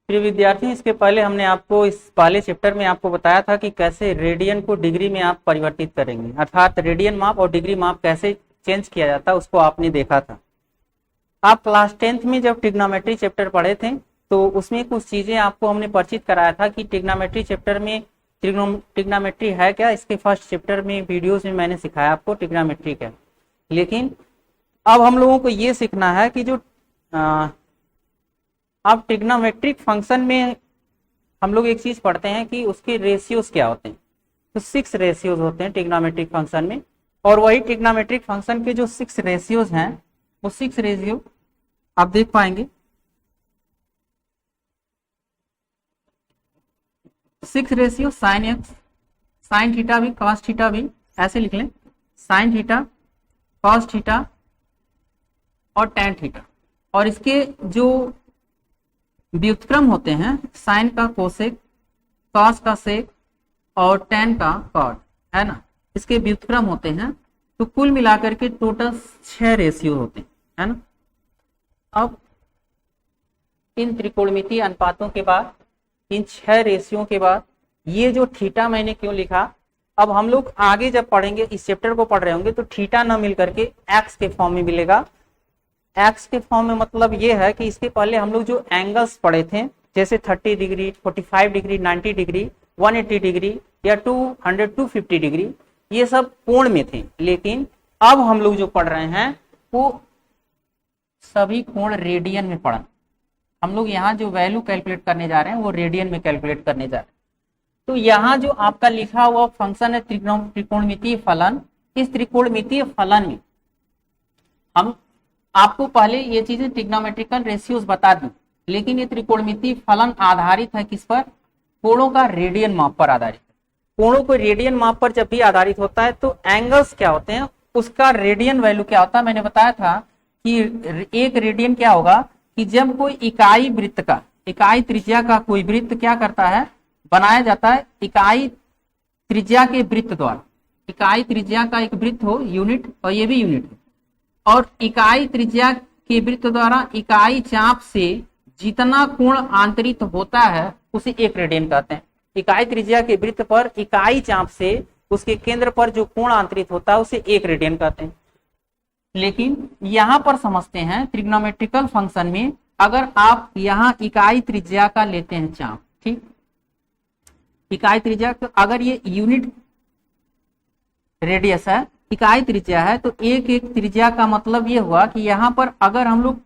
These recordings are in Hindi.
प्रिय विद्यार्थियों, इसके पहले हमने आपको इस पहले चैप्टर में आपको बताया था कि कैसे रेडियन को डिग्री में आप परिवर्तित करेंगे, अर्थात रेडियन माप और डिग्री माप कैसे चेंज किया जाता है उसको आपने देखा था। आप क्लास 10th में जब ट्रिग्नोमेट्री चैप्टर पढ़े थे तो उसमें कुछ चीजें आपको हमने परिचित कराया था कि ट्रिग्नोमेट्री चैप्टर में ट्रिग्नोमेट्री है क्या। इसके फर्स्ट चैप्टर में वीडियोज में मैंने सिखाया आपको ट्रिग्नोमेट्री क्या। लेकिन अब हम लोगों को ये सीखना है कि जो अब ट्रिग्नोमेट्रिक फंक्शन में हम लोग एक चीज पढ़ते हैं कि उसके रेशियोज क्या होते हैं। तो 6 रेशियोज होते हैं ट्रिग्नोमेट्रिक फंक्शन में, और वही ट्रिग्नोमेट्रिक फंक्शन के जो 6 रेशियोज हैं वो 6 रेशियो आप देख पाएंगे। 6 ratio sine x, sine theta भी, कॉस थीटा भी, ऐसे लिख लें, साइन थीटा, कॉस थीटा और टैन थीटा। और इसके जो व्युत्क्रम होते हैं, साइन का कोसेक, कॉस का सेक और टैन का कॉट, है ना, इसके व्युत्क्रम होते हैं। तो कुल मिलाकर के टोटल 6 रेशियो होते हैं, है ना। अब इन त्रिकोणमितीय अनुपातों के बाद, इन 6 रेशियो के बाद ये जो थीटा मैंने क्यों लिखा, अब हम लोग आगे जब पढ़ेंगे, इस चैप्टर को पढ़ रहे होंगे तो थीटा न मिल करके एक्स के फॉर्म में मिलेगा। एक्स के फॉर्म में मतलब ये है कि इसके पहले हम लोग जो एंगल्स पढ़े थे, जैसे 30 डिग्री, 45 डिग्री, 90 डिग्री, 180 डिग्री या 200 250 डिग्री, ये सब कोण में थे। लेकिन अब हम लोग जो पढ़ रहे हैं वो सभी कोण रेडियन में पढ़ा। हम लोग यहाँ जो वैल्यू कैलकुलेट करने जा रहे हैं वो रेडियन में कैलकुलेट करने जा रहे हैं। तो यहाँ जो आपका लिखा हुआ फंक्शन है त्रिकोणमितीय फलन, इस त्रिकोणमितीय फलन में हम आपको पहले ये चीजें ट्रिग्नोमेट्रिकल रेशियोज बता दी, लेकिन ये त्रिकोणमितीय फलन आधारित है किस पर? कोणों का रेडियन माप पर आधारित है। कोणों को रेडियन माप पर जब भी आधारित होता है तो एंगल्स क्या होते हैं, उसका रेडियन वैल्यू क्या होता है। मैंने बताया था कि एक रेडियन क्या होगा कि जब कोई इकाई वृत्त का, इकाई त्रिज्या का कोई वृत्त क्या करता है, बनाया जाता है इकाई त्रिज्या के वृत्त द्वारा। इकाई त्रिज्या का एक वृत्त हो यूनिट, और ये भी यूनिट हो, और इकाई त्रिज्या के वृत्त द्वारा इकाई चाप से जितना कोण आंतरित होता है उसे एक रेडियन कहते हैं। इकाई त्रिज्या के वृत्त पर इकाई चाप से उसके केंद्र पर जो कोण आंतरित होता है उसे एक रेडियन कहते हैं। लेकिन यहां पर समझते हैं ट्रिग्नोमेट्रिकल फंक्शन में, अगर आप यहां इकाई त्रिज्या का लेते हैं चाप, ठीक, इकाई त्रिज्या अगर ये यूनिट रेडियस है, इकाई त्रिज्या है, तो एक एक त्रिज्या का मतलब ये हुआ कि यहाँ पर अगर हम लोग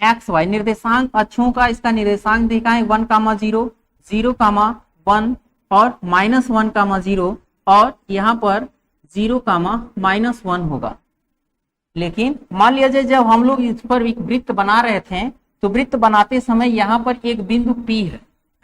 एक्स वाई निर्देशांक अक्षों का इसका निर्देशांक दिखाएं 1, 0, 0, 1 और -1, 0 और यहाँ पर 0, -1 होगा। लेकिन मान लीजिए जब हम लोग इस पर एक वृत्त बना रहे थे तो वृत्त बनाते समय यहाँ पर एक बिंदु P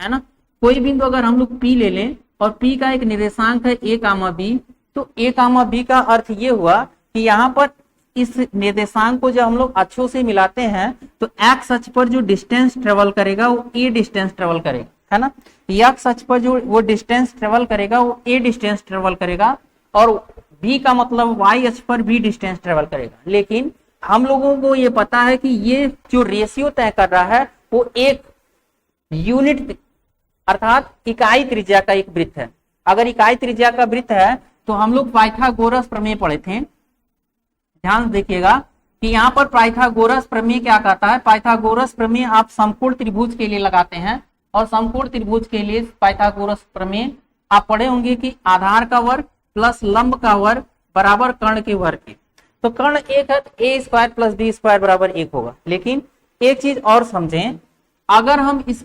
है ना। कोई बिंदु अगर हम लोग P ले लें और P का एक निर्देशांक है a, b, तो a, b का अर्थ ये हुआ कि यहाँ पर इस निर्देशांक को जब हम लोग अक्षों से मिलाते हैं तो x अक्ष पर जो डिस्टेंस ट्रेवल करेगा वो a डिस्टेंस ट्रेवल करेगा, है ना। x अक्ष पर जो वो डिस्टेंस ट्रेवल करेगा वो a डिस्टेंस ट्रेवल करेगा, और b का मतलब y अक्ष पर b डिस्टेंस ट्रेवल करेगा। लेकिन हम लोगों को ये पता है कि ये जो रेशियो तय कर रहा है वो एक यूनिट अर्थात इकाई त्रिज्या का एक वृत्त है। अगर इकाई त्रिज्या का वृत्त है तो हम लोग पाइथागोरस प्रमेय पढ़े थे, ध्यान देखिएगा कि यहाँ पर पाइथागोरस प्रमेय क्या कहता है। पाइथागोरस प्रमेय आप समकोण त्रिभुज के लिए लगाते हैं, और समकोण त्रिभुज के लिए पाइथागोरस प्रमेय आप पढ़े होंगे कि आधार का वर्ग प्लस लंब का वर्ग बराबर कर्ण के वर्ग के। तो कर्ण एक है, a² + b² बराबर 1 होगा। लेकिन एक चीज और समझें, अगर हम इस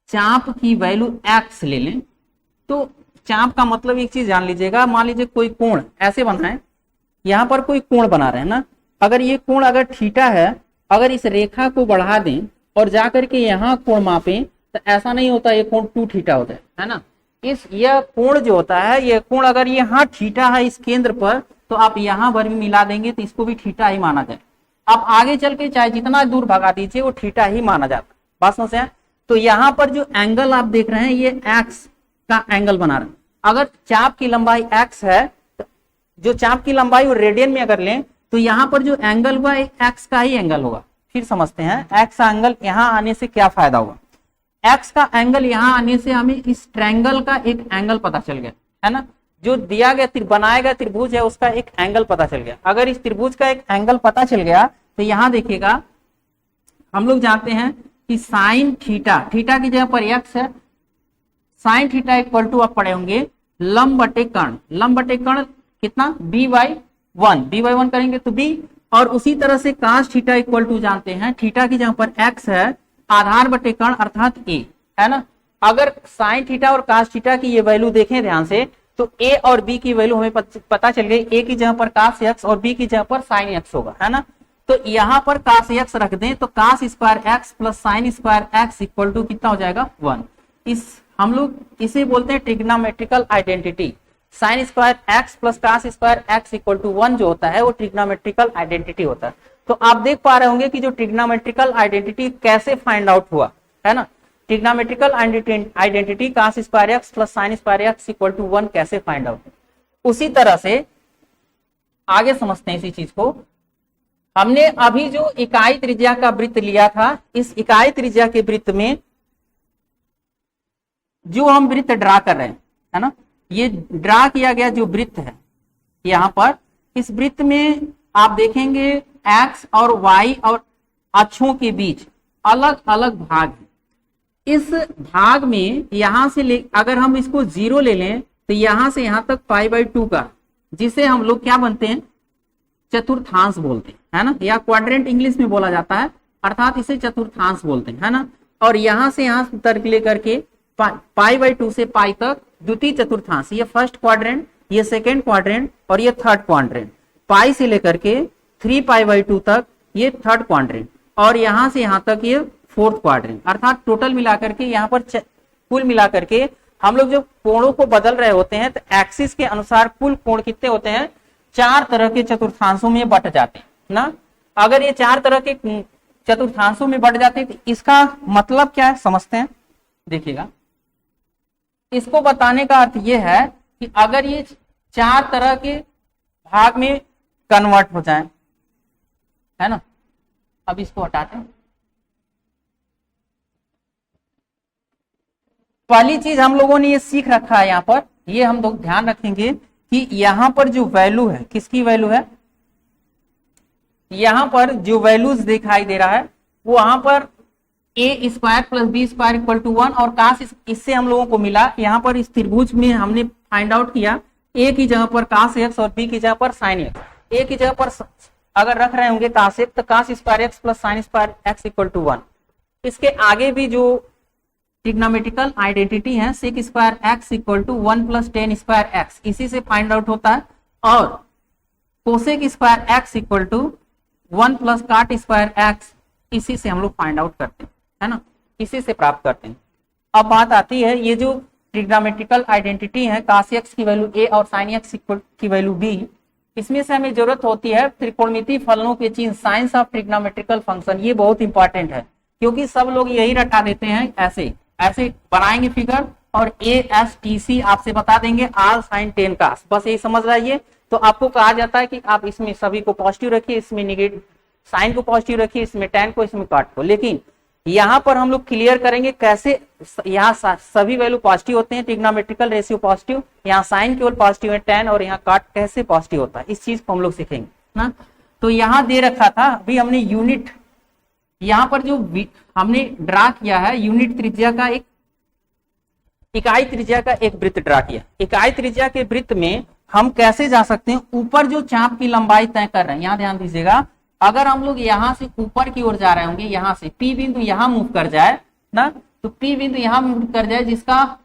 चाप की वैल्यू x ले लें तो चाप का मतलब एक चीज जान लीजिएगा, मान लीजिए कोई कोण ऐसे बना है, यहाँ पर कोई कोण बना रहे हैं ना, अगर ये कोण अगर थीटा है, अगर इस रेखा को बढ़ा दें और जाकर के यहाँ कोण मापें तो ऐसा नहीं होता ये कोण 2 थीटा होता है ना। यह कोण जो होता है, ये कोण अगर यहाँ थीटा है इस केंद्र पर तो आप यहाँ पर भी मिला देंगे तो इसको भी थीटा ही माना जाए। आप आगे चल के चाहे जितना दूर भगा दीजिए वो थीटा ही माना जाता है। बात समझ से? तो यहाँ पर जो एंगल आप देख रहे हैं ये एक्स का एंगल बना रहे हैं। अगर चाप की लंबाई x है, तो जो चाप की लंबाई वो रेडियन में अगर लें तो यहाँ पर जो एंगल हुआ एक्स का ही एंगल होगा, फिर समझते हैं एक्स एंगल यहाँ आने से क्या फायदा हुआ। एक्स का एंगल यहाँ आने से हमें इस ट्रायंगल का एक एंगल पता चल गया, है ना। जो दिया गया बनाया गया त्रिभुज है उसका एक एंगल पता चल गया। अगर इस त्रिभुज का एक एंगल पता चल गया तो यहाँ देखिएगा, हम लोग जानते हैं कि साइन थीटा, थीटा की जगह पर एक्स है, साइन थीटा इक्वल टू आप पढ़े होंगे लंब बटे कर्ण, लंब बटे कर्ण कितना b/1, b/1 करेंगे तो b, और उसी तरह से कास थीटा इक्वल टू जानते हैं, थीटा की जगह पर x है, आधार बटे कर्ण अर्थात a, है ना। अगर साइन थीटा और कास थीटा की ये वैल्यू देखें ध्यान से तो a और b की वैल्यू हमें पता चल गई, a की जगह पर कास x और b की जगह पर साइन x होगा, है ना। तो यहाँ पर कास x रख दें तो cos square x plus sine square x equal to कितना हो जाएगा 1। इस हम लोग इसे बोलते हैं trigonometrical identity. Sine square x plus cos square x equal to 1 जो होता है वो ट्रिग्नोमेट्रिकल आइडेंटिटी होता है। तो आप देख पा रहे होंगे कि जो ट्रिग्नोमेट्रिकल आइडेंटिटी कैसे फाइंड आउट हुआ, है ना। Trigonometrical identity cos square x plus sine square x equal to 1 कैसे फाइंड आउट। उसी तरह से आगे समझते हैं इसी चीज को। हमने अभी जो इकाई त्रिज्या का वृत्त लिया था, इस इकाई त्रिज्या के वृत्त में जो हम वृत्त ड्रा कर रहे हैं, है ना, ये ड्रा किया गया जो वृत्त है यहाँ पर, इस वृत्त में आप देखेंगे एक्स और वाई और अक्षों के बीच अलग अलग भाग है। इस भाग में यहां से अगर हम इसको 0 ले लें तो यहां से यहां तक π/2 का, जिसे हम लोग क्या बनते हैं, चतुर्थांश बोलते हैं, है ना, या क्वाड्रेंट इंग्लिश में बोला जाता है, अर्थात इसे चतुर्थांश बोलते हैं, है ना। और यहां से यहां तक लेकर के π/2 से पाई तक द्वितीय चतुर्थांश, ये फर्स्ट क्वाड्रेंट, ये सेकेंड क्वाड्रेंट और ये थर्ड क्वाड्रेंट, पाई से लेकर के 3π/2 तक ये थर्ड क्वाड्रेंट, और यहां से यहां तक ये फोर्थ क्वाड्रेंट। अर्थात टोटल मिलाकर के यहाँ पर कुल मिलाकर के हम लोग जब कोणों को बदल रहे होते हैं तो एक्सिस के अनुसार कुल कोण कितने होते हैं, 4 तरह के चतुर्थांशों में बट जाते हैं ना। अगर ये 4 तरह के चतुर्थांशों में बट जाते हैं तो इसका मतलब क्या है समझते हैं। देखिएगा, इसको बताने का अर्थ यह है कि अगर ये 4 तरह के भाग में कन्वर्ट हो जाए, है ना। अब इसको हटाते हैं। पहली चीज हम लोगों ने ये सीख रखा है, यहाँ पर ये हम लोग ध्यान रखेंगे कि यहाँ पर जो वैल्यू है, किसकी वैल्यू है, यहाँ पर जो वैल्यूज दिखाई दे रहा है वो वहां पर a square plus B square equal to 1 और कास इससे हम लोगों को मिला। यहाँ पर इस त्रिभुज में हमने फाइंड आउट किया a की जगह पर कास x और b की जगह पर साइन x। a की जगह पर अगर रख रहे होंगे कास x तो cos square x plus sine square x equal to 1। इसके आगे भी जो ट्रिग्नोमेट्रिकल आइडेंटिटी है sec square x equal to 1 plus tan square x, इसी से फाइंड आउट होता है। और cosec square x equal to 1 plus cot square x, इसी से हम लोग फाइंड आउट करते हैं, है ना, इसी से प्राप्त करते हैं। अब बात आती है ये जो ट्रिग्नोमेट्रिकल आइडेंटिटी है कास x की वैल्यू a और साइन x की वैल्यू b, इसमें से हमें जरूरत होती है त्रिकोणमितीय फलनों के चिन्ह, साइंस ऑफ ट्रिग्नोमेट्रिकल फंक्शन। ये बहुत इंपॉर्टेंट है क्योंकि सब लोग यही रटा देते हैं, ऐसे ऐसे बनाएंगे फिगर और ASTC आपसे बता देंगे आल साइन टेन कास, बस यही समझ रहिए। तो आपको कहा जाता है कि आप इसमें सभी को पॉजिटिव रखिए, इसमें निगेटिव साइन को पॉजिटिव रखिए, इसमें टेन को, इसमें काट को। लेकिन यहाँ पर हम लोग क्लियर करेंगे कैसे यहाँ सभी वैल्यू पॉजिटिव होते हैं, ट्रिग्नोमेट्रिकल रेशियो पॉजिटिव, यहाँ साइन केवल पॉजिटिव है, टेन और यहाँ काट कैसे पॉजिटिव होता है, इस चीज को हम लोग सीखेंगे ना। तो यहाँ दे रखा था अभी हमने यूनिट, यहाँ पर जो हमने ड्रा किया है यूनिट त्रिज्या का एक, इकाई त्रिज्या का एक वृत्त ड्रा किया। इकाई त्रिज्या के वृत्त में हम कैसे जा सकते हैं, ऊपर जो चाप की लंबाई तय कर रहे हैं, यहाँ ध्यान दीजिएगा, अगर हम लोग यहाँ से ऊपर की ओर जा रहे होंगे, यहाँ से P बिंदु यहाँ मूव कर जाए ना, तो P बिंदु यहाँ मूव कर जाए, जिसका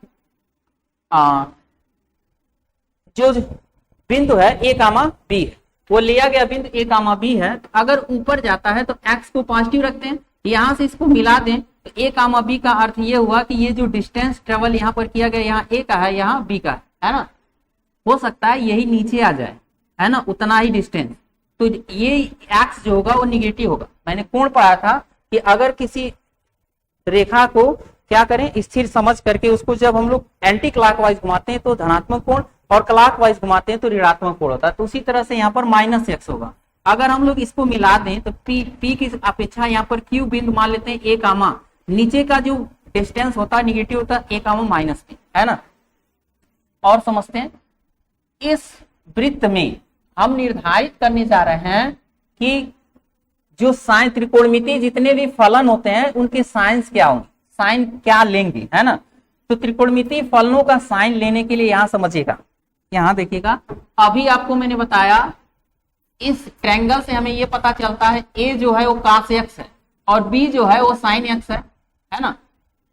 जो बिंदु है A, B है, वो लिया गया बिंदु A, B है। अगर ऊपर जाता है तो x को पॉजिटिव रखते हैं, यहाँ से इसको मिला दें तो A, B का अर्थ ये हुआ कि ये जो डिस्टेंस ट्रेवल यहाँ पर किया गया, यहाँ A का है, यहाँ B का है ना, हो सकता है यही नीचे आ जाए, है ना, उतना ही डिस्टेंस। तो ये x जो होगा वो निगेटिव होगा। मैंने कोण पढ़ा था कि अगर किसी रेखा को क्या करें, स्थिर समझ करके उसको जब हम लोग एंटी क्लॉकवाइज घुमाते हैं तो धनात्मक कोण और क्लॉकवाइज घुमाते हैं तो ऋणात्मक कोण होता है। तो उसी तरह से यहाँ पर -x होगा। अगर हम लोग इसको मिला दें तो P की अपेक्षा यहाँ पर Q बिंदु मान लेते हैं A कामा नीचे का जो डिस्टेंस होता है निगेटिव होता है A कामा माइनस P, है ना। और समझते हैं, इस वृत्त में हम निर्धारित करने जा रहे हैं कि जो साइन त्रिकोणमिति जितने भी फलन होते हैं उनके साइंस क्या होंगे, साइन क्या लेंगे, है ना। तो त्रिकोणमिति फलनों का साइन लेने के लिए यहां समझिएगा, यहां देखिएगा, अभी आपको मैंने बताया इस ट्रायंगल से हमें यह पता चलता है A जो है वो cos x है और B जो है वो sin x है ना।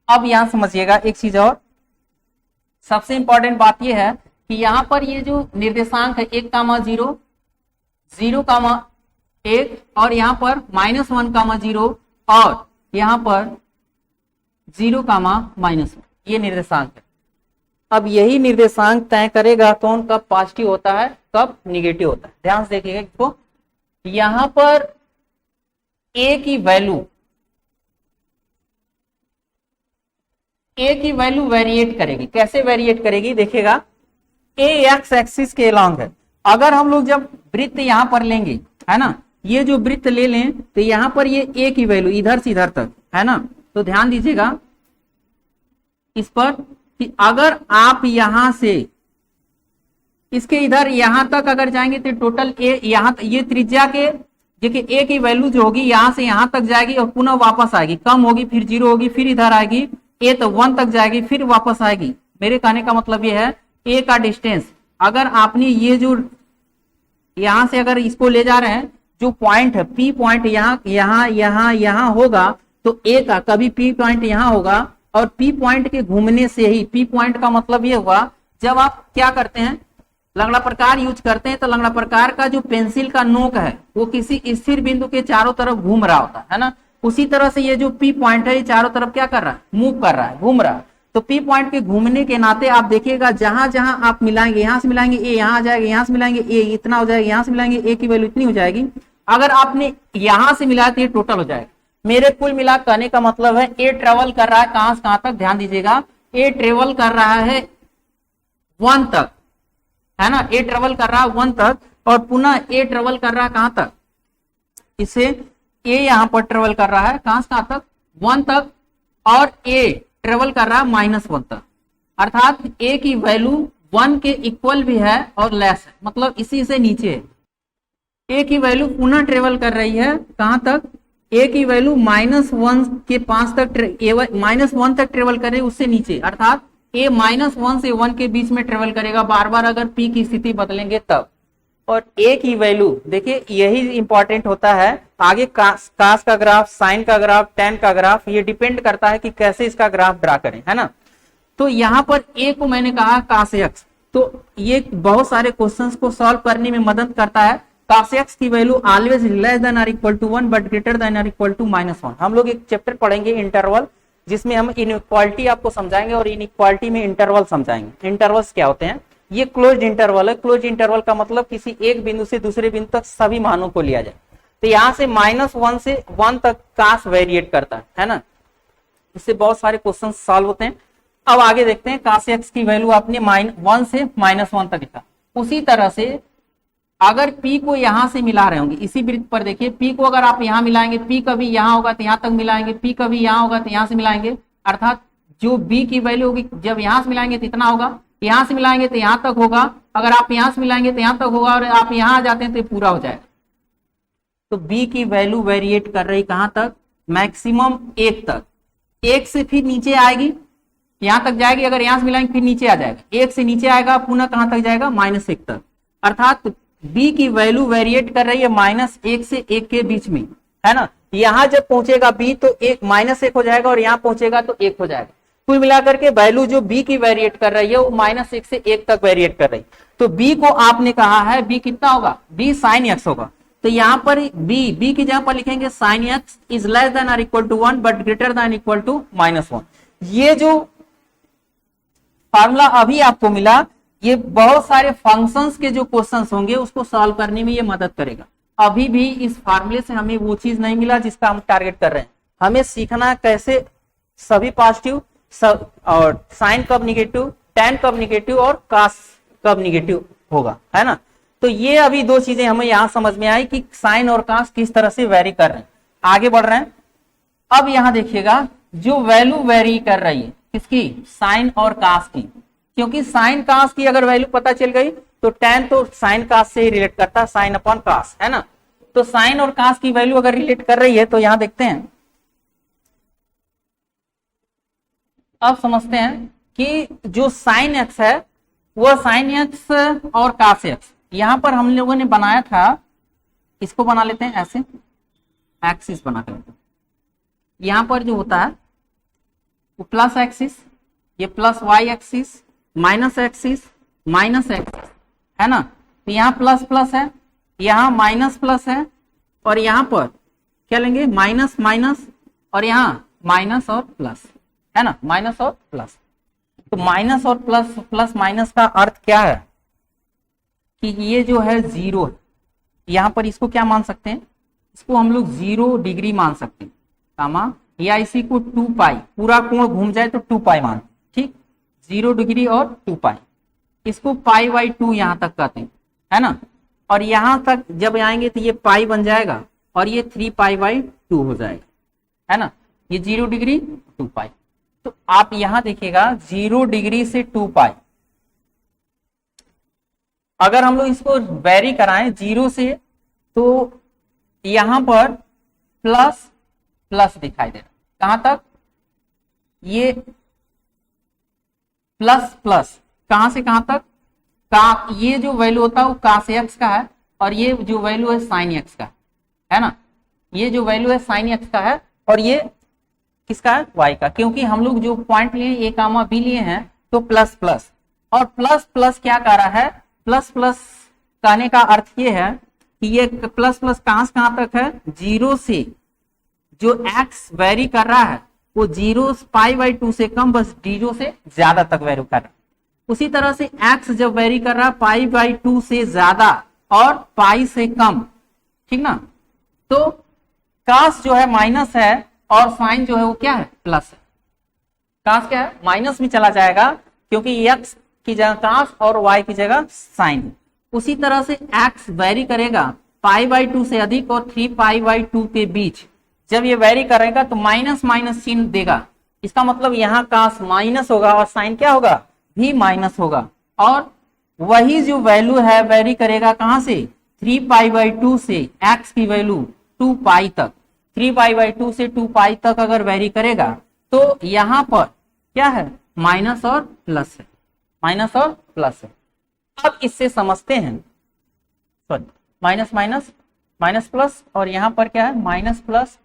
अब यहां समझिएगा एक चीज और, सबसे इंपॉर्टेंट बात यह है कि यहां पर ये जो निर्देशांक है 1,0, 0,1 और यहाँ पर -1,0 और यहाँ पर 0,-1 ये निर्देशांक है। अब यही निर्देशांक तय करेगा कौन कब पॉजिटिव होता है कब निगेटिव होता है। ध्यान से देखिएगा इसको, यहां पर A की वैल्यू वेरिएट करेगी। कैसे वेरिएट करेगी देखिएगा, A एक्स एक्सिस के अलॉन्ग है। अगर हम लोग जब वृत्त यहां पर लेंगे, है ना, ये जो वृत्त ले लें तो यहां पर ये A की वैल्यू इधर से इधर तक, है ना। तो ध्यान दीजिएगा इस पर कि अगर आप यहां से इसके इधर यहां तक अगर जाएंगे तो टोटल A यहां ये त्रिज्या के देखिए A की वैल्यू जो होगी यहां से यहां तक जाएगी और पुनः वापस आएगी, कम होगी फिर 0 होगी फिर इधर आएगी A तो 1 तक जाएगी फिर वापस आएगी। मेरे कहने का मतलब ये है A का डिस्टेंस अगर आपने ये जो यहां से अगर इसको ले जा रहे हैं जो पॉइंट है P पॉइंट यहाँ होगा तो A का कभी P पॉइंट यहाँ होगा और P पॉइंट के घूमने से ही, P पॉइंट का मतलब ये हुआ जब आप क्या करते हैं लंगड़ा प्रकार यूज करते हैं तो लंगड़ा प्रकार का जो पेंसिल का नोक है वो किसी स्थिर बिंदु के चारों तरफ घूम रहा होता है ना। उसी तरह से ये जो P पॉइंट है ये चारों तरफ क्या कर रहा है, मूव कर रहा है, घूम रहा है। तो P पॉइंट के घूमने के नाते आप देखिएगा जहां जहां आप मिलाएंगे, यहां से मिलाएंगे A यहाँ आ जाएगा, यहां से मिलाएंगे A इतना हो जाएगा, यहां से मिलाएंगे A की वैल्यू इतनी हो जाएगी। अगर आपने यहां से मिलाया तो ये टोटल हो जाएगा। मेरे कुल मिला कहने का मतलब है A ट्रेवल कर रहा है कहां से कहां तक, ध्यान दीजिएगा, A ट्रेवल कर रहा है 1 तक, है ना। A ट्रेवल कर रहा है 1 तक और पुनः A ट्रेवल कर रहा है कहां तक, इसे A यहां पर ट्रेवल कर रहा है कहां से कहां तक 1 तक और A ट्रेवल कर रहा है -1 तक, अर्थात A की वैल्यू 1 के इक्वल भी है और लेस है, मतलब इसी से नीचे है। A की वैल्यू पुनः ट्रेवल कर रही है कहां तक, A की वैल्यू -1 के 5 तक -1 तक ट्रेवल कर रही है, उससे नीचे, अर्थात A -1 से 1 के बीच में ट्रेवल करेगा बार बार अगर P की स्थिति बदलेंगे तब। और A की वैल्यू देखिए यही इंपॉर्टेंट होता है, आगे कास का ग्राफ, साइन का ग्राफ, टैन का ग्राफ, ये डिपेंड करता है कि कैसे इसका ग्राफ ड्रा करें, है ना। तो यहाँ पर A को मैंने कहा cos x, तो ये बहुत सारे क्वेश्चंस को सॉल्व करने में मदद करता है। cos x की वैल्यू ऑलवेज लेस देन और equal to 1 but greater than और इक्वल टू -1। हम लोग एक चैप्टर पढ़ेंगे इंटरवल, जिसमें हम इनइक्वालिटी आपको समझाएंगे और इनइक्वालिटी में इंटरवल समझाएंगे। इंटरवल्स क्या होते हैं, ये क्लोज्ड इंटरवल है। क्लोज्ड इंटरवल का मतलब किसी एक बिंदु से दूसरे बिंदु तक सभी मानों को लिया जाए। तो यहाँ से -1 से 1 तक कास वेरिएट करता है ना। इससे बहुत सारे क्वेश्चन सॉल्व होते हैं। अब आगे देखते हैं, cos x की वैल्यू आपने 1 से -1 तक लिखा। उसी तरह से अगर P को यहां से मिला रहे होंगे, इसी वृत्त पर देखिए P को अगर आप यहां मिलाएंगे, P कभी यहां होगा तो यहां तक मिलाएंगे, P कभी यहां होगा तो यहां से मिलाएंगे, अर्थात जो B की वैल्यू होगी जब यहां से मिलाएंगे तो इतना होगा, यहां से मिलाएंगे तो यहां तक होगा, अगर आप यहां से मिलाएंगे तो यहां तक होगा और आप यहां आ जाते हैं तो पूरा हो जाएगा। तो B की वैल्यू वेरिएट कर रही कहां तक, मैक्सिमम 1 तक, 1 से फिर नीचे आएगी, यहां तक जाएगी, अगर यहां से मिलाएंगे फिर नीचे आ जाएगा, 1 से नीचे आएगा पुनः कहां तक जाएगा, -1 तक, अर्थात B की वैल्यू वेरिएट कर रही है -1 से 1 के बीच में, है ना। यहां जब पहुंचेगा B तो -1 हो जाएगा और यहां पहुंचेगा तो 1 हो जाएगा। कुल मिलाकर के वैल्यू जो B की वेरिएट कर रही है वो -1 से 1 तक वेरिएट कर रही है। तो B को आपने कहा है B कितना होगा, B sin x होगा। तो यहां पर B की जगह पर लिखेंगे sin x is less than और equal to 1 but greater than equal to -1। ये जो फार्मूला अभी आपको मिला, ये बहुत सारे फंक्शंस के जो क्वेश्चंस होंगे उसको सॉल्व करने में ये मदद करेगा। अभी भी इस फार्मूले से हमें वो चीज नहीं मिला जिसका हम टारगेट कर रहे हैं। हमें सीखना कैसे सभी पॉजिटिव और साइन कब निगेटिव, टैन कब निगेटिव और कास कब निगेटिव होगा, है ना। तो ये अभी दो चीजें हमें यहां समझ में आई कि साइन और कास किस तरह से वेरी कर रहे हैं। आगे बढ़ रहे हैं। अब यहां देखिएगा जो वैल्यू वेरी कर रही है किसकी, साइन और कास की, क्योंकि साइन कास की अगर वैल्यू पता चल गई तो tan तो साइन कास से ही रिलेट करता है, साइन अपॉन कास, है ना। तो साइन और कास की वैल्यू अगर रिलेट कर रही है तो यहां देखते हैं, अब समझते हैं कि जो साइन एक्स है वह साइन एक्स और कास एक्स, यहां पर हम लोगों ने बनाया था, इसको बना लेते हैं ऐसे, एक्सिस बना कर, यहां पर जो होता है वो प्लस एक्सिस, ये plus Y axis, minus axis, minus axis, है ना। तो यहाँ प्लस प्लस है, यहाँ माइनस प्लस है, और यहाँ पर क्या लेंगे, माइनस माइनस, और यहाँ माइनस और प्लस, है ना, माइनस और प्लस। तो माइनस और प्लस, प्लस माइनस का अर्थ क्या है कि ये जो है जीरो है, यहाँ पर इसको क्या मान सकते हैं, इसको हम लोग 0 डिग्री मान सकते हैं, कामा, या इसी को 2 पाई, पूरा कोण घूम जाए तो 2 पाई मान, ठीक, 0 डिग्री और 2 पाई, इसको पाई बाई 2 यहां तक कहते हैं, है ना। और यहां तक जब आएंगे तो ये पाई बन जाएगा और ये 3 पाई बाई 2 हो जाएगा, है ना, ये 0 डिग्री 2 पाई। तो आप यहां देखिएगा 0 डिग्री से 2 पाई, अगर हम लोग इसको वेरी कराएं 0 से, तो यहां पर प्लस प्लस दिखाई दे रहा, कहां तक, ये प्लस प्लस, कहां से कहां तक, का ये जो वैल्यू होता है वो कास एक्स का है, और ये जो वैल्यू है साइन एक्स का है ना, ये जो वैल्यू है साइन एक्स का है, और ये किसका है, वाई का, क्योंकि हम लोग जो पॉइंट लिए ए कामा बी लिए हैं तो प्लस प्लस, और प्लस प्लस क्या कह रहा है, प्लस प्लस कहने का अर्थ ये है कि ये प्लस प्लस कहां से कहां तक है, 0 से, जो x वेरी कर रहा है वो 0 पाई बाई 2 से कम, बस 0 से ज्यादा तक वेरी कर रहा है। उसी तरह से x जब वेरी कर रहा है पाई बाई 2 से ज्यादा और पाई से कम, ठीक ना। तो कास जो है माइनस है और साइन जो है वो क्या है, प्लस है। कास क्या है, माइनस में चला जाएगा क्योंकि x की जगह कास और y की जगह साइन। उसी तरह से x वेरी करेगा पाई बाई 2 से अधिक और 3 पाई बाई 2 के बीच, जब ये वेरी करेगा तो माइनस माइनस चिन्ह देगा, इसका मतलब यहाँ कास माइनस होगा और साइन क्या होगा, भी माइनस होगा। और वही जो वैल्यू है वेरी करेगा कहां से, 3 पाई बाई 2 से x की वैल्यू 2 पाई तक, 3 पाई बाई 2 से 2 पाई तक अगर वेरी करेगा तो यहां पर क्या है, माइनस और प्लस है, माइनस और प्लस है। अब इससे समझते हैं, sorry, minus minus minus plus, और यहां पर क्या है, माइनस प्लस,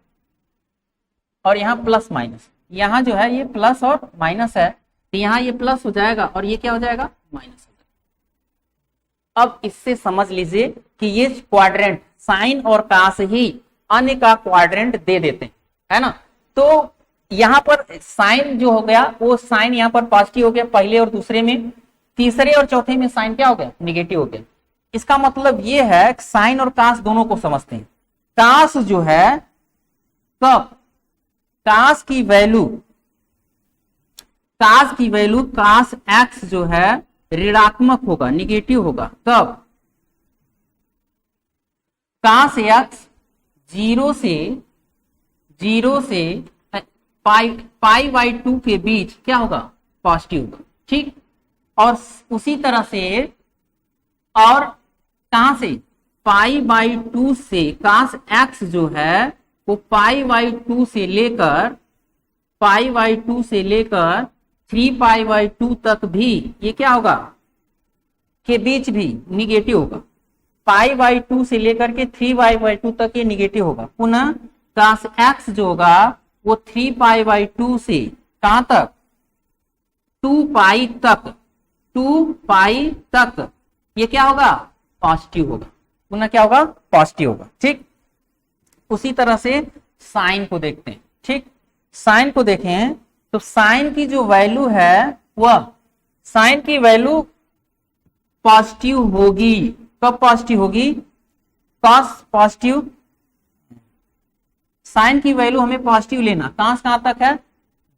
और यहाँ प्लस माइनस, यहाँ जो है ये प्लस और माइनस है, तो यहाँ ये प्लस हो जाएगा और ये क्या हो जाएगा, माइनस हो जाएगा। अब इससे समझ लीजिए कि ये क्वाड्रेंट साइन और कास ही अन्य का क्वाड्रेंट दे देते हैं, है ना। तो यहाँ पर साइन जो हो गया वो साइन यहाँ पर पॉजिटिव हो गया पहले और दूसरे में, तीसरे और चौथे में साइन क्या हो गया, निगेटिव हो गया। इसका मतलब ये है कि साइन और कास दोनों को समझते हैं। कास जो है कब, कास की वैल्यू कास एक्स जो है ऋणात्मक होगा, निगेटिव होगा, कब, कास एक्स 0 से पाई बाई 2 के बीच क्या होगा, पॉजिटिव होगा, ठीक। और उसी तरह से, और कहां से, पाई बाई 2 से कास एक्स जो है वो पाई बाई 2 से लेकर 3 पाई बाई 2 तक भी ये क्या होगा, के बीच भी निगेटिव होगा। पाई बाई 2 से लेकर के 3 पाई बाई 2 तक ये निगेटिव होगा। पुनः कास एक्स जो होगा वो 3 पाई बाई 2 से कहां तक, 2 पाई तक ये क्या होगा, पॉजिटिव होगा, पुनः क्या होगा, पॉजिटिव होगा, ठीक। उसी तरह से साइन को देखते हैं, ठीक। साइन को देखें तो साइन की जो वैल्यू है वह, साइन की वैल्यू पॉजिटिव होगी, कब पॉजिटिव होगी, कॉस पॉजिटिव, साइन की वैल्यू हमें पॉजिटिव लेना, कहां से कहां तक है,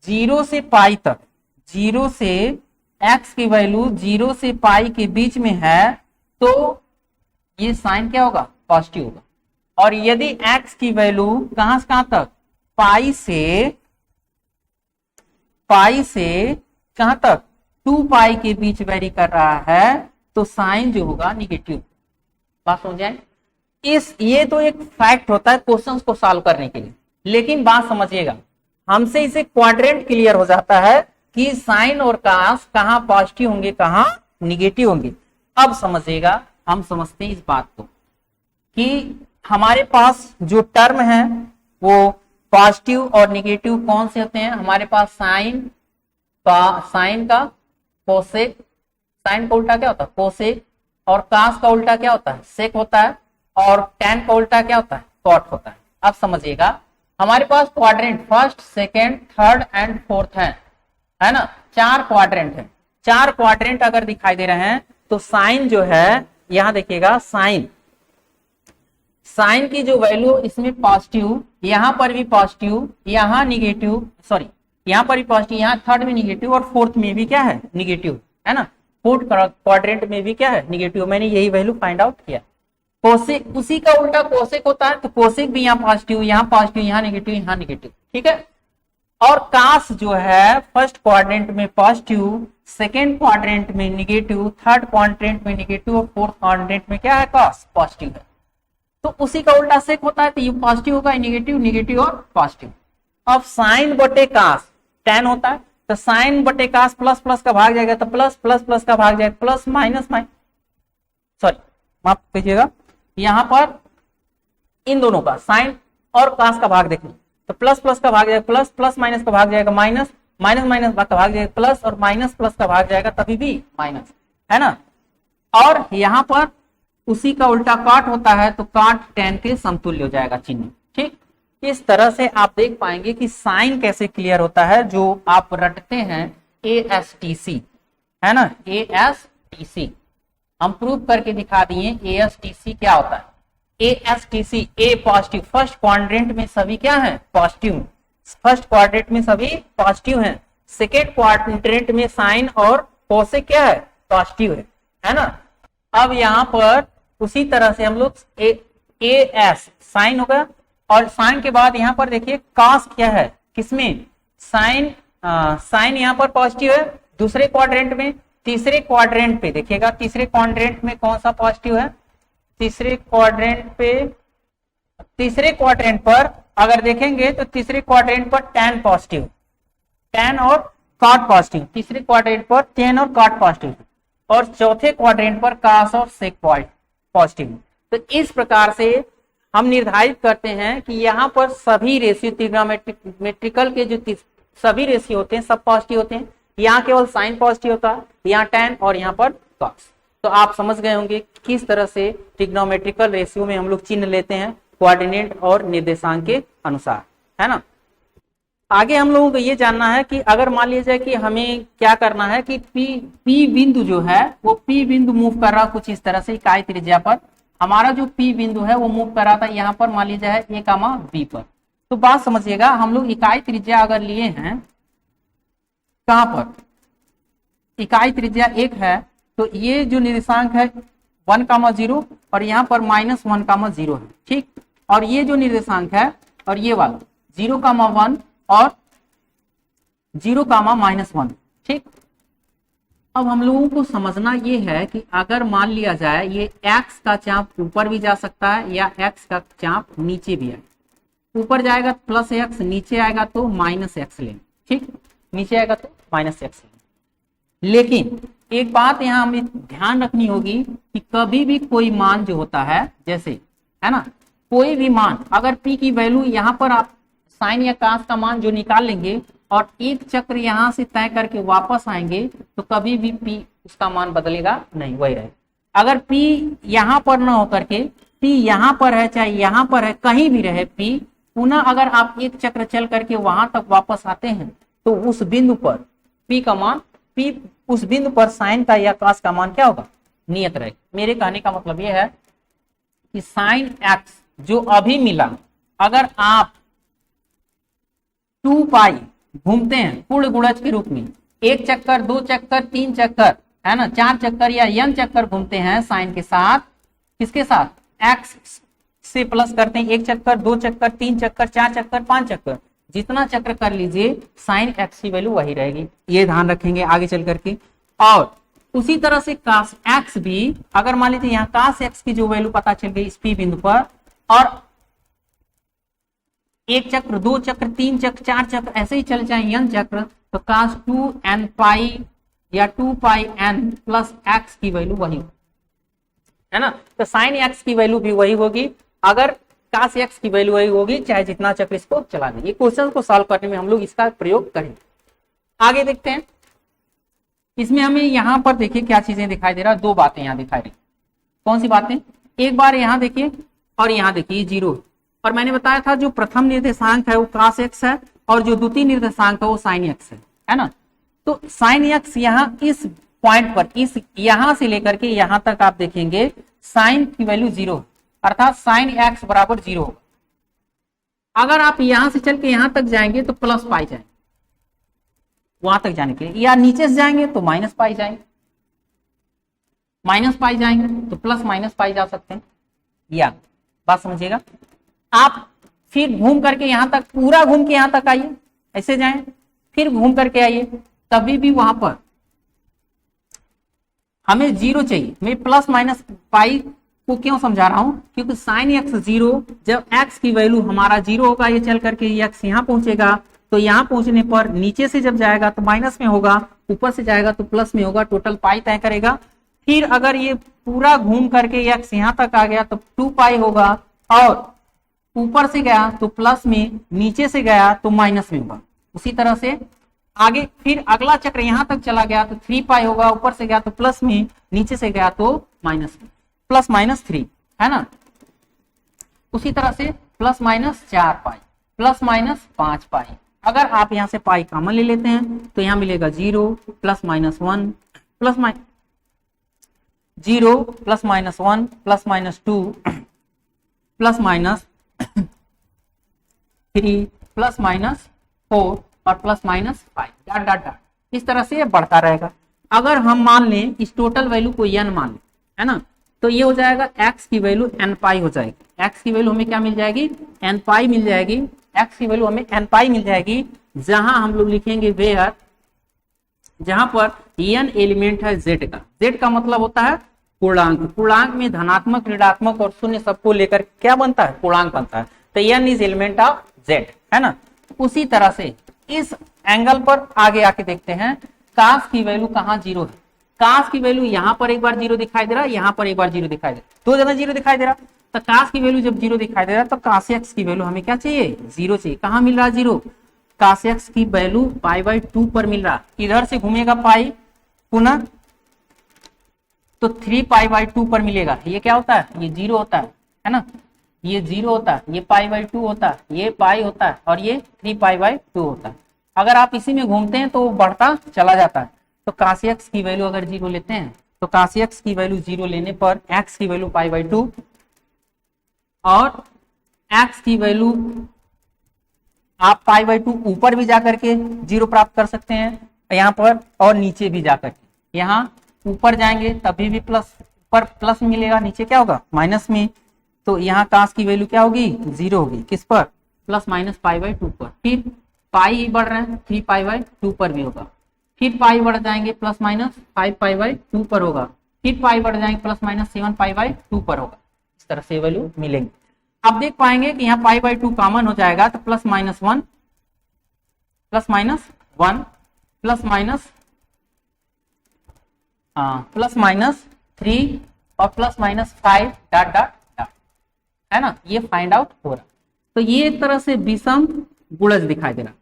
0 से पाई तक, 0 से x की वैल्यू 0 से पाई के बीच में है तो ये साइन क्या होगा, पॉजिटिव होगा। और यदि x की वैल्यू कहां से कहां तक, पाई से कहां तक, 2 पाई के बीच वेरी कर रहा है, तो साइन जो होगा निगेटिव। बात समझ जाए, ये तो एक फैक्ट होता है क्वेश्चंस को सॉल्व करने के लिए, लेकिन बात समझिएगा, हमसे इसे क्वाड्रेंट क्लियर हो जाता है कि साइन और कास कहां पॉजिटिव होंगे कहां निगेटिव होंगे। अब समझिएगा, हम समझते हैं इस बात को कि हमारे पास जो टर्म है वो पॉजिटिव और निगेटिव कौन से होते हैं। हमारे पास साइन का कोसेक, साइन का उल्टा क्या होता है, कोसेक, और कास का उल्टा क्या होता है, सेक होता है, और टैन का उल्टा क्या होता है, कॉट होता है। अब समझिएगा, हमारे पास quadrant first, second, third and fourth है ना, 4 क्वाड्रेंट है। 4 क्वाड्रेंट अगर दिखाई दे रहे हैं तो साइन जो है, यहां देखिएगा, साइन की जो वैल्यू इसमें पॉजिटिव, यहां पर भी पॉजिटिव, यहां निगेटिव, सॉरी यहां पर भी पॉजिटिव, यहां थर्ड में निगेटिव, और फोर्थ में भी क्या है, निगेटिव, है ना। फोर्थ क्वाड्रेंट में भी क्या है, निगेटिव। मैंने यही वैल्यू फाइंड आउट किया। कोसेक, उसी का उल्टा कोसेक होता है, तो कोसेक भी यहाँ पॉजिटिव, यहाँ निगेटिव, यहाँ निगेटिव, ठीक है। और कास जो है, फर्स्ट क्वाड्रेंट में पॉजिटिव, सेकेंड क्वाड्रेंट में निगेटिव, थर्ड क्वाड्रेंट में निगेटिव, और फोर्थ क्वाड्रेंट में क्या है, कास पॉजिटिव है। तो उसी का उल्टा सेक होता है, तो ये पॉजिटिव होगा, निगेटिव, निगेटिव और पॉजिटिव। अब साइन बटे कास टैन होता है, तो साइन बटे कास प्लस प्लस का भाग जाएगा, तो प्लस प्लस प्लस का भाग जाएगा, प्लस माइनस माइनस, सॉरी माफ कीजिएगा, यहां पर इन दोनों का साइन और कास का भाग देखें, तो प्लस प्लस का भाग जाएगा प्लस, प्लस माइनस का भाग जाएगा माइनस, माइनस माइनस का भाग जाएगा प्लस, और माइनस प्लस का भाग जाएगा तभी भी माइनस, है ना। और यहां पर उसी का उल्टा काट होता है, तो काट टैन के समतुल्य हो जाएगा चिन्ह, ठीक। इस तरह से आप देख पाएंगे कि साइन कैसे क्लियर होता है, जो आप रटते हैं ASTC, है ना, ASTC हम प्रूव करके दिखा दिए। ASTC क्या होता है, ASTC, ए पॉजिटिव, फर्स्ट क्वाड्रेंट में सभी क्या है, पॉजिटिव, फर्स्ट क्वाड्रेंट में सभी पॉजिटिव हैं, सेकेंड क्वाड्रेंट में साइन और कोसेक क्या है, पॉजिटिव है ना। अब यहाँ पर उसी तरह से हम लोग AS साइन होगा, और साइन के बाद यहाँ पर देखिए कास क्या है, किसमें, साइन यहाँ पर पॉजिटिव है दूसरे क्वाड्रेंट में, तीसरे क्वाड्रेंट पे देखिएगा, तीसरे क्वाड्रेंट में कौन सा पॉजिटिव है, तीसरे क्वाड्रेंट पर अगर देखेंगे तो तीसरे क्वाड्रेंट पर टैन पॉजिटिव, टैन और कॉट पॉजिटिव, तीसरे क्वाड्रेंट पर टैन और कॉट पॉजिटिव, और चौथे क्वाड्रेंट पर कास और सेक पॉजिटिव। तो इस प्रकार से हम निर्धारित करते हैं कि यहाँ पर सभी रेशियो, ट्रिग्नोमेट्रिकल के जो सभी रेशियो होते हैं सब पॉजिटिव होते हैं। यहाँ केवल साइन पॉजिटिव होता है, यहाँ टैन और यहाँ पर कॉस। तो आप समझ गए होंगे किस तरह से ट्रिग्नोमेट्रिकल रेशियो में हम लोग चिन्ह लेते हैं कोऑर्डिनेट और निर्देशांक के अनुसार, है ना। आगे हम लोगों को ये जानना है कि अगर मान लिया जाए कि हमें क्या करना है कि P बिंदु जो है वो P बिंदु मूव कर रहा कुछ इस तरह से इकाई त्रिज्या पर, हमारा जो P बिंदु है वो मूव कर रहा था यहाँ पर मान लीजिए A, B पर। तो बात समझिएगा, हम लोग इकाई त्रिज्या अगर लिए हैं कहां पर, इकाई त्रिज्या 1 है, तो ये जो निर्देशांक है 1,0 और यहाँ पर -1,0 है, ठीक। और ये जो निर्देशांक है और ये वाला 0,1 और 0,-1, ठीक। अब हम लोगों को समझना ये है कि अगर मान लिया जाए ये x का चाप ऊपर भी जा सकता है या x का चाप नीचे भी है, ऊपर जाएगा +x, नीचे आएगा तो -x लें, ठीक, नीचे आएगा तो -x लें। लेकिन एक बात यहाँ हमें ध्यान रखनी होगी कि कभी भी कोई मान जो होता है, जैसे है ना, कोई भी मान अगर p की वैल्यू यहाँ पर आप साइन या कास का मान जो निकाल लेंगे और एक चक्र यहाँ से तय करके वापस आएंगे तो कभी भी p उसका मान बदलेगा नहीं, वही रहेगा। अगर p यहाँ पर ना होकर के p यहाँ पर है, चाहे यहाँ पर है, कहीं भी रहे p, पुनः अगर आप एक चक्र चल करके वहां तक वापस आते हैं तो उस बिंदु पर p का मान, p उस बिंदु पर साइन का या कास का मान क्या होगा, नियत रहेगा। मेरे कहने का मतलब यह है कि साइन x जो अभी मिला, अगर आप 2 पाई घूमते हैं पूर्ण गुणज के रूप में, 1 चक्कर, 2 चक्कर, 3 चक्कर, है ना, 4 चक्कर या n चक्कर घूमते हैं साइन के साथ, किसके साथ, एक्स से प्लस करते हैं, 1 चक्कर, 2 चक्कर, 3 चक्कर, 4 चक्कर, 5 चक्कर, जितना चक्र कर लीजिए साइन एक्स की वैल्यू वही रहेगी, ये ध्यान रखेंगे आगे चल करके। और उसी तरह से कास एक्स भी, अगर मान लीजिए यहाँ कास एक्स की जो वैल्यू पता चल गई इस पी बिंदु पर, और 1 चक्र, 2 चक्र, 3 चक्र, 4 चक्र ऐसे ही चल जाए n चक्र, तो कास 2n पाई या 2 पाई n प्लस एक्स की वैल्यू वही है ना। तो साइन एक्स की वैल्यू भी वही होगी अगर कास एक्स की वैल्यू वही होगी, चाहे जितना चक्र इसको चला दें। ये क्वेश्चन को सॉल्व करने में हम लोग इसका प्रयोग करेंगे। आगे देखते हैं, इसमें हमें यहाँ पर देखिए क्या चीजें दिखाई दे रहा है, 2 बातें यहाँ दिखाई रही। कौन सी बातें, एक बार यहाँ देखिए और यहाँ देखिए 0, और मैंने बताया था जो प्रथम निर्देशांक है वो कास एक्स है और जो द्वितीय निर्देशांक है वो साइन एक्स है ना। तो साइन एक्स यहाँ इस पॉइंट पर, इस यहां से लेकर के यहां तक आप देखेंगे साइन की वैल्यू 0, अर्थात साइन एक्स बराबर 0 होगा। अगर आप यहां से चल के यहां तक जाएंगे तो प्लस पाई जाएंगे वहां तक जाने के लिए, या नीचे से जाएंगे तो माइनस पाई जाएंगे, माइनस पाई जाएंगे तो प्लस माइनस पाई जा सकते हैं, या बात समझिएगा। आप फिर घूम करके यहां तक, पूरा घूम के यहां तक आइए, ऐसे जाएं, फिर घूम करके आइए, तभी भी वहां पर हमें 0 चाहिए। मैं प्लस माइनस पाई को क्यों समझा रहा हूं, क्योंकि साइन एक्स 0, जब एक्स की वैल्यू हमारा 0 होगा, ये चल करके एक्स यहां पहुंचेगा, तो यहां पहुंचने पर नीचे से जब जाएगा तो माइनस में होगा, ऊपर से जाएगा तो प्लस में होगा, टोटल पाई तय करेगा। फिर अगर ये पूरा घूम करके एक्स यहां तक आ गया तो 2 पाई होगा, और ऊपर से गया तो प्लस में, नीचे से गया तो माइनस में होगा। उसी तरह से आगे फिर अगला चक्र यहां तक चला गया तो 3 पाई होगा, ऊपर से गया तो प्लस में, नीचे से गया तो माइनस में, प्लस माइनस 3 है ना। उसी तरह से प्लस माइनस 4 पाई, प्लस माइनस 5 पाई। अगर आप यहां से पाई कॉमन ले लेते हैं तो यहां मिलेगा 0 plus minus 1 plus 0 plus minus 1 plus minus 2 plus minus 3 plus minus 4 और plus minus 5, dot dot dot, इस तरह से ये बढ़ता रहेगा। अगर हम मान लें इस टोटल वैल्यू को n मान लें, है ना, तो ये हो जाएगा x की वैल्यू n पाई हो जाएगी। x की वैल्यू हमें क्या मिल जाएगी, n पाई मिल जाएगी। x की वैल्यू हमें n पाई मिल जाएगी, जहां हम लोग लिखेंगे वेयर, जहां पर n एलिमेंट है z का। z का मतलब होता है पूर्णांक, पूर्णांक में धनात्मक, ऋणात्मक और शून्य सबको लेकर क्या बनता है, पूर्णांक बनता है। तो n is element of z, है ना। उसी तरह से इस एंगल पर आगे आके देखते हैं, कास की वैल्यू कहां 0 है। कास की वैल्यू यहां पर एक बार 0 दिखाई दे रहा है, यहां पर एक बार 0 दिखाई दे रहा है, 2 जगह 0 दिखाई दे रहा। तो कास की वैल्यू जब 0 दिखाई दे रहा है तो कास एक्स की वैल्यू हमें क्या चाहिए, 0 चाहिए। कहां मिल रहा है 0, कास एक्स की वैल्यू π/2 पर मिल रहा। इधर से घूमेगा पाई पुनः तो 3π/2 पर मिलेगा। ये क्या होता है, ये 0 होता है ना, ये 0 होता है, ये π/2 होता है, ये पाई होता है और ये 3π/2 होता है। अगर आप इसी में घूमते हैं तो वो बढ़ता चला जाता है। तो काश एक्स की वैल्यू अगर 0 लेते हैं तो काश एक्स की वैल्यू 0 लेने पर एक्स की वैल्यू π/2 और एक्स की वैल्यू आप π/2 ऊपर भी जाकर के 0 प्राप्त कर सकते हैं यहाँ पर, और नीचे भी जाकर के। यहाँ ऊपर जाएंगे तभी भी प्लस, ऊपर प्लस मिलेगा, नीचे क्या होगा माइनस में। तो यहाँ काश की वैल्यू क्या होगी, 0 होगी। किस पर, प्लस माइनस π/2 पर। फिर पाई बढ़ रहे हैं, 3π/2 पर भी होगा। फिर पाई बढ़ जाएंगे प्लस माइनस 5π/2 पर होगा। फिर पाई बढ़ जाएंगे प्लस माइनस 7π/2 पर होगा। इस तरह से वैल्यू मिलेंगे। अब देख पाएंगे कि यहाँ π/2 कॉमन हो जाएगा तो plus minus 1 plus minus 1 plus minus plus minus 3 और plus minus 5 dot dot dot, है ना। ये फाइंड आउट हो रहा। तो ये एक तरह से विषम गुणज दिखाई दे रहा।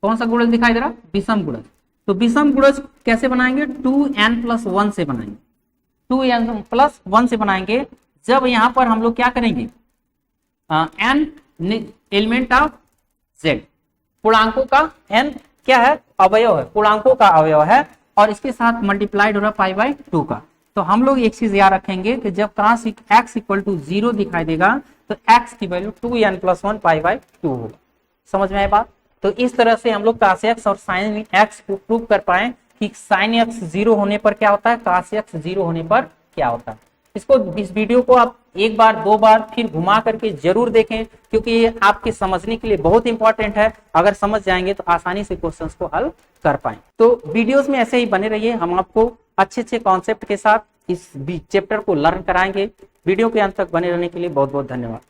कौन सा गुणज दिखाई दे रहा, विषम गुणज। तो विषम गुणज कैसे बनाएंगे, 2n+1 से बनाएंगे। 2n+1 से बनाएंगे जब यहाँ पर हम लोग क्या करेंगे, n एलिमेंट ऑफ z, पूर्णांकों का n क्या है, अवयव है, पूर्णांकों का अवयव है, और इसके साथ मल्टीप्लाइड हो रहा π/2 का। तो हम लोग एक चीज याद रखेंगे कि जब काश x = 0 दिखाई देगा तो x की वैल्यू 2n+1 π/2 होगा। समझ में आए बात। तो इस तरह से हम लोग काश एक्स और साइन एक्स को प्रूव कर पाए कि साइन एक्स 0 होने पर क्या होता है, काश एक्स 0 होने पर क्या होता है। इसको, इस वीडियो को आप एक बार दो बार फिर घुमा करके जरूर देखें, क्योंकि ये आपके समझने के लिए बहुत इंपॉर्टेंट है। अगर समझ जाएंगे तो आसानी से क्वेश्चंस को हल कर पाएं। तो वीडियोस में ऐसे ही बने रहिए, हम आपको अच्छे अच्छे कॉन्सेप्ट के साथ इस चैप्टर को लर्न कराएंगे। वीडियो के अंत तक बने रहने के लिए बहुत बहुत धन्यवाद।